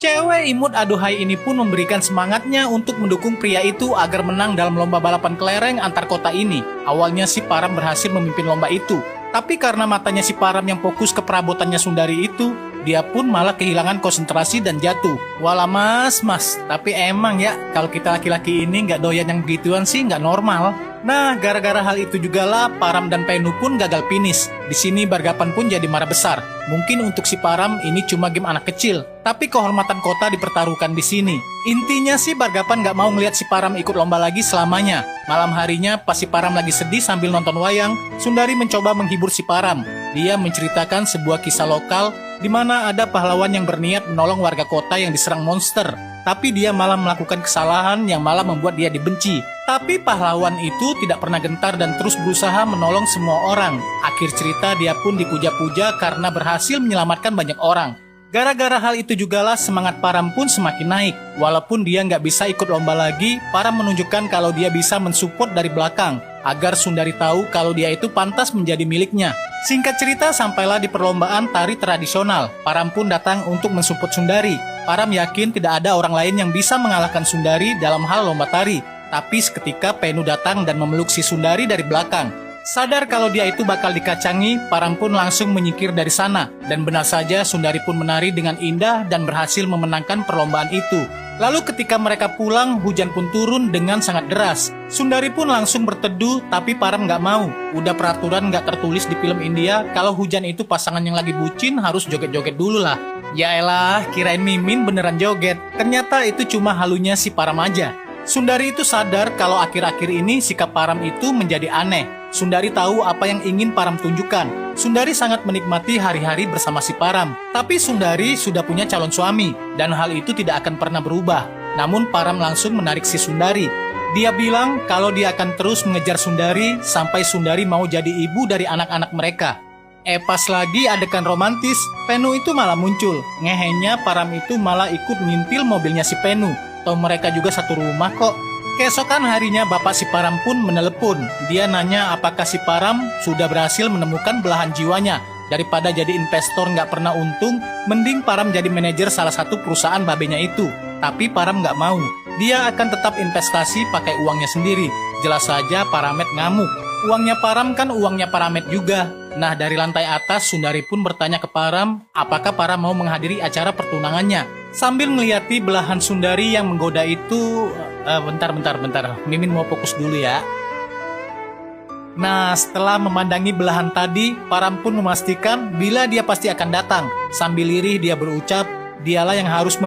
Cewek imut aduhai ini pun memberikan semangatnya untuk mendukung pria itu agar menang dalam lomba balapan kelereng antar kota ini. Awalnya si Param berhasil memimpin lomba itu, tapi karena matanya si Param yang fokus ke perabotannya Sundari itu, dia pun malah kehilangan konsentrasi dan jatuh. Walah mas, tapi emang ya kalau kita laki-laki ini nggak doyan yang begituan sih nggak normal. Nah, gara-gara hal itu jugalah Param dan Penu pun gagal finish. Di sini Bargapan pun jadi marah besar. Mungkin untuk si Param ini cuma game anak kecil, tapi kehormatan kota dipertaruhkan di sini. Intinya sih Bargapan nggak mau ngelihat si Param ikut lomba lagi selamanya. Malam harinya pas si Param lagi sedih sambil nonton wayang, Sundari mencoba menghibur si Param. Dia menceritakan sebuah kisah lokal di mana ada pahlawan yang berniat menolong warga kota yang diserang monster. Tapi dia malah melakukan kesalahan yang malah membuat dia dibenci. Tapi pahlawan itu tidak pernah gentar dan terus berusaha menolong semua orang. Akhir cerita dia pun dipuja-puja karena berhasil menyelamatkan banyak orang. Gara-gara hal itu jugalah semangat Param pun semakin naik. Walaupun dia nggak bisa ikut lomba lagi, Param menunjukkan kalau dia bisa mensupport dari belakang agar Sundari tahu kalau dia itu pantas menjadi miliknya. Singkat cerita, sampailah di perlombaan tari tradisional. Param pun datang untuk mensupport Sundari. Param yakin tidak ada orang lain yang bisa mengalahkan Sundari dalam hal lomba tari. Tapi seketika Penu datang dan memeluk si Sundari dari belakang. Sadar kalau dia itu bakal dikacangi, Param pun langsung menyingkir dari sana. Dan benar saja Sundari pun menari dengan indah dan berhasil memenangkan perlombaan itu. Lalu ketika mereka pulang, hujan pun turun dengan sangat deras. Sundari pun langsung berteduh, tapi Param nggak mau. Udah peraturan nggak tertulis di film India, kalau hujan itu pasangan yang lagi bucin harus joget-joget dulu lah. Yaelah, kirain Mimin beneran joget. Ternyata itu cuma halunya si Param aja. Sundari itu sadar kalau akhir-akhir ini sikap Param itu menjadi aneh. Sundari tahu apa yang ingin Param tunjukkan. Sundari sangat menikmati hari-hari bersama si Param. Tapi Sundari sudah punya calon suami, dan hal itu tidak akan pernah berubah. Namun Param langsung menarik si Sundari. Dia bilang kalau dia akan terus mengejar Sundari sampai Sundari mau jadi ibu dari anak-anak mereka. Pas lagi adegan romantis, Penu itu malah muncul. Ngehenya Param itu malah ikut ngintil mobilnya si Penu. Toh mereka juga satu rumah kok. Keesokan harinya bapak si Param pun menelepon. Dia nanya apakah si Param sudah berhasil menemukan belahan jiwanya. Daripada jadi investor nggak pernah untung, mending Param jadi manajer salah satu perusahaan babenya itu. Tapi Param nggak mau. Dia akan tetap investasi pakai uangnya sendiri. Jelas saja Paramet ngamuk. Uangnya Param kan uangnya Paramet juga. Nah, dari lantai atas Sundari pun bertanya ke Param apakah Param mau menghadiri acara pertunangannya. Sambil melihati belahan Sundari yang menggoda itu, bentar. Mimin mau fokus dulu ya. Nah, setelah memandangi belahan tadi, Param pun memastikan bila dia pasti akan datang. Sambil lirih dia berucap, dialah yang harus